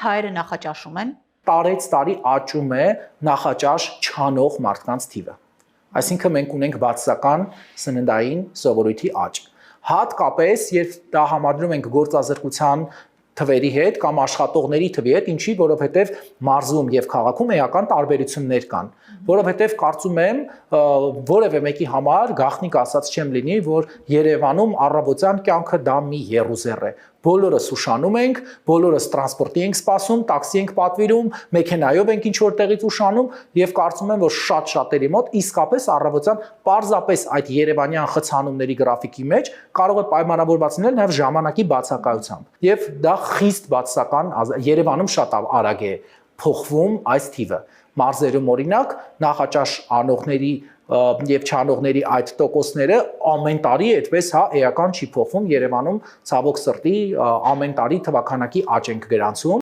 հայերը նախաճաշում են։ Տարեց տարի աճում է նախաճաշ չանող մարդկանց թիվը։ Այսինքն մենք ունենք բացասական սննդային սովորույթի աճ։ Հատկապես, երբ դա համադրում ենք գործազրկության թվերի հետ կամ աշխատողների թվի հետ, ինչի, որովհետև մարզում եւ քաղաքում էական տարբերություններ կան, որովհետև կարծում եմ, որևէ մեկի համար գաղտնիք ասած չեմ լինի, որ Երևանում առավոտյան կյանքը դա մի եռուզեռ է։ Բոլորս ուշանում ենք, բոլորս տրանսպորտի ենք սպասում, տաքսի ենք պատվիրում, մեքենայով ենք ինչ որտեղից ուշանում եւ կարծում եմ, որ շատ-շատերի մոտ իսկապես առավոտյան պարզապես այդ երևանյան խցանումների գրաֆիկի մեջ կարող է պայմանավորված լինել նաեւ ժամանակի բացակայությամբ։ Եվ դա խիստ բացասական Երևանում շատ արագ է փոխվում այս թիվը։ Մարզերում օրինակ նախաճաշ անողների եւ չանողների այդ տոկոսները ամեն տարի այդպես էական չի փոխվում Երևանում ցավոք սրտի ամեն տարի թվականակի աճ ենք գրանցում